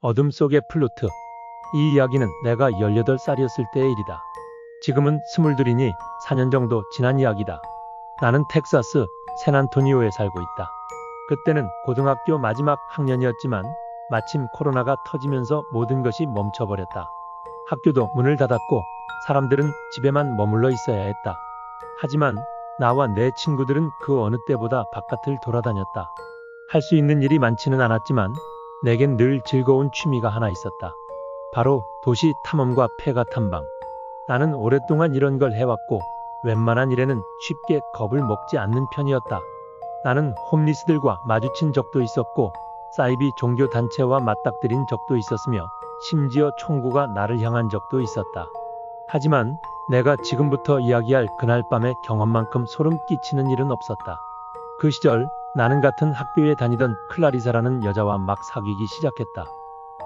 어둠 속의 플루트. 이 이야기는 내가 18살이었을 때의 일이다. 지금은 22이니 4년 정도 지난 이야기다. 나는 텍사스 샌안토니오에 살고 있다. 그때는 고등학교 마지막 학년이었지만 마침 코로나가 터지면서 모든 것이 멈춰버렸다. 학교도 문을 닫았고 사람들은 집에만 머물러 있어야 했다. 하지만 나와 내 친구들은 그 어느 때보다 바깥을 돌아다녔다. 할 수 있는 일이 많지는 않았지만 내겐 늘 즐거운 취미가 하나 있었다. 바로 도시 탐험과 폐가 탐방. 나는 오랫동안 이런 걸 해왔고 웬만한 일에는 쉽게 겁을 먹지 않는 편이었다. 나는 홈리스들과 마주친 적도 있었고 사이비 종교 단체와 맞닥뜨린 적도 있었으며 심지어 총구가 나를 향한 적도 있었다. 하지만 내가 지금부터 이야기할 그날 밤의 경험만큼 소름 끼치는 일은 없었다. 그 시절 나는 같은 학교에 다니던 클라리사라는 여자와 막 사귀기 시작했다.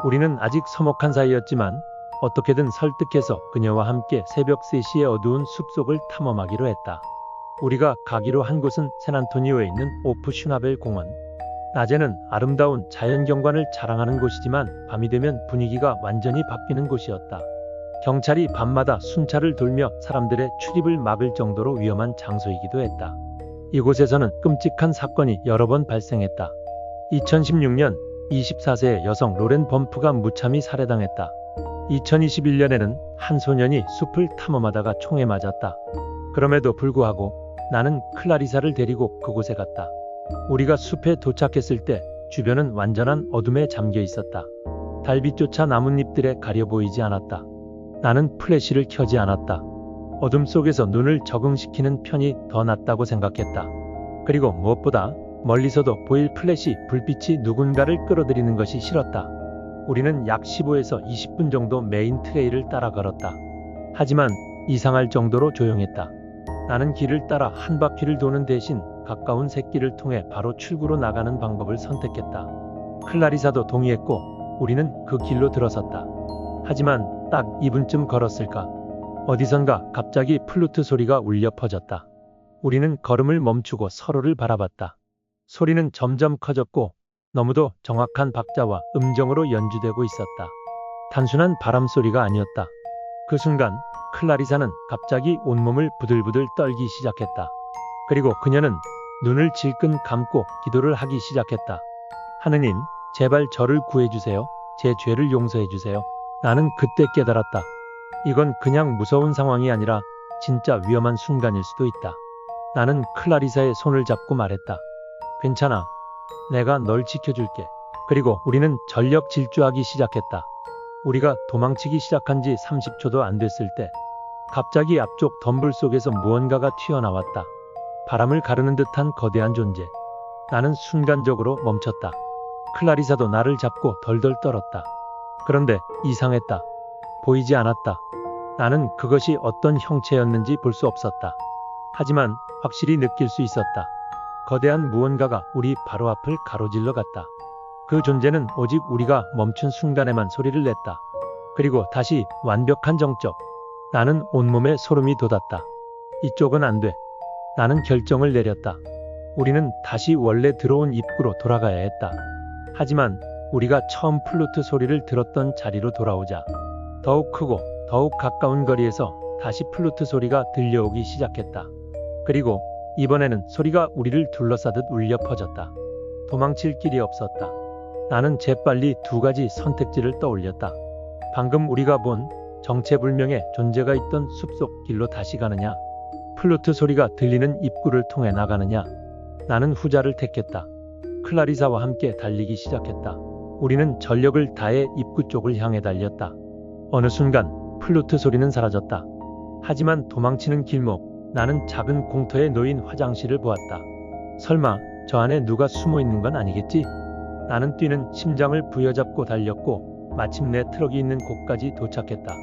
우리는 아직 서먹한 사이였지만 어떻게든 설득해서 그녀와 함께 새벽 3시에 어두운 숲속을 탐험하기로 했다. 우리가 가기로 한 곳은 샌안토니오에 있는 오프 슈나벨 공원. 낮에는 아름다운 자연경관을 자랑하는 곳이지만 밤이 되면 분위기가 완전히 바뀌는 곳이었다. 경찰이 밤마다 순찰을 돌며 사람들의 출입을 막을 정도로 위험한 장소이기도 했다. 이곳에서는 끔찍한 사건이 여러 번 발생했다. 2016년 24세의 여성 로렌 범프가 무참히 살해당했다. 2021년에는 한 소년이 숲을 탐험하다가 총에 맞았다. 그럼에도 불구하고 나는 클라리사를 데리고 그곳에 갔다. 우리가 숲에 도착했을 때 주변은 완전한 어둠에 잠겨 있었다. 달빛조차 나뭇잎들에 가려 보이지 않았다. 나는 플래시를 켜지 않았다. 어둠 속에서 눈을 적응시키는 편이 더 낫다고 생각했다. 그리고 무엇보다 멀리서도 보일 플래시 불빛이 누군가를 끌어들이는 것이 싫었다. 우리는 약 15에서 20분 정도 메인 트레일을 따라 걸었다. 하지만 이상할 정도로 조용했다. 나는 길을 따라 한 바퀴를 도는 대신 가까운 샛길을 통해 바로 출구로 나가는 방법을 선택했다. 클라리사도 동의했고 우리는 그 길로 들어섰다. 하지만 딱 2분쯤 걸었을까? 어디선가 갑자기 플루트 소리가 울려 퍼졌다. 우리는 걸음을 멈추고 서로를 바라봤다. 소리는 점점 커졌고 너무도 정확한 박자와 음정으로 연주되고 있었다. 단순한 바람 소리가 아니었다. 그 순간 클라리사는 갑자기 온몸을 부들부들 떨기 시작했다. 그리고 그녀는 눈을 질끈 감고 기도를 하기 시작했다. 하느님, 제발 저를 구해주세요. 제 죄를 용서해주세요. 나는 그때 깨달았다. 이건 그냥 무서운 상황이 아니라 진짜 위험한 순간일 수도 있다. 나는 클라리사의 손을 잡고 말했다. 괜찮아. 내가 널 지켜줄게. 그리고 우리는 전력 질주하기 시작했다. 우리가 도망치기 시작한 지 30초도 안 됐을 때 갑자기 앞쪽 덤불 속에서 무언가가 튀어나왔다. 바람을 가르는 듯한 거대한 존재. 나는 순간적으로 멈췄다. 클라리사도 나를 잡고 덜덜 떨었다. 그런데 이상했다. 보이지 않았다. 나는 그것이 어떤 형체였는지 볼 수 없었다. 하지만 확실히 느낄 수 있었다. 거대한 무언가가 우리 바로 앞을 가로질러 갔다. 그 존재는 오직 우리가 멈춘 순간에만 소리를 냈다. 그리고 다시 완벽한 정적. 나는 온몸에 소름이 돋았다. 이쪽은 안 돼. 나는 결정을 내렸다. 우리는 다시 원래 들어온 입구로 돌아가야 했다. 하지만 우리가 처음 플루트 소리를 들었던 자리로 돌아오자 더욱 크고 더욱 가까운 거리에서 다시 플루트 소리가 들려오기 시작했다. 그리고 이번에는 소리가 우리를 둘러싸듯 울려 퍼졌다. 도망칠 길이 없었다. 나는 재빨리 두 가지 선택지를 떠올렸다. 방금 우리가 본 정체불명의 존재가 있던 숲속 길로 다시 가느냐, 플루트 소리가 들리는 입구를 통해 나가느냐. 나는 후자를 택했다. 클라리사와 함께 달리기 시작했다. 우리는 전력을 다해 입구 쪽을 향해 달렸다. 어느 순간 플루트 소리는 사라졌다. 하지만 도망치는 길목, 나는 작은 공터에 놓인 화장실을 보았다. 설마 저 안에 누가 숨어 있는 건 아니겠지? 나는 뛰는 심장을 부여잡고 달렸고 마침내 트럭이 있는 곳까지 도착했다.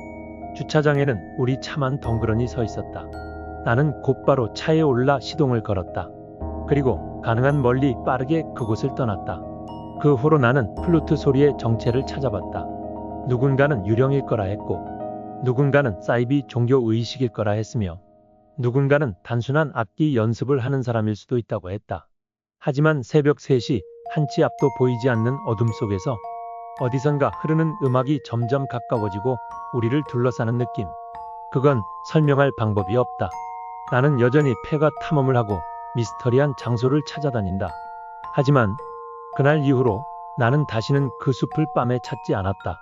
주차장에는 우리 차만 덩그러니 서 있었다. 나는 곧바로 차에 올라 시동을 걸었다. 그리고 가능한 멀리 빠르게 그곳을 떠났다. 그 후로 나는 플루트 소리의 정체를 찾아봤다. 누군가는 유령일 거라 했고 누군가는 사이비 종교 의식일 거라 했으며 누군가는 단순한 악기 연습을 하는 사람일 수도 있다고 했다. 하지만 새벽 3시 한치 앞도 보이지 않는 어둠 속에서 어디선가 흐르는 음악이 점점 가까워지고 우리를 둘러싸는 느낌. 그건 설명할 방법이 없다. 나는 여전히 폐가 탐험을 하고 미스터리한 장소를 찾아다닌다. 하지만 그날 이후로 나는 다시는 그 숲을 밤에 찾지 않았다.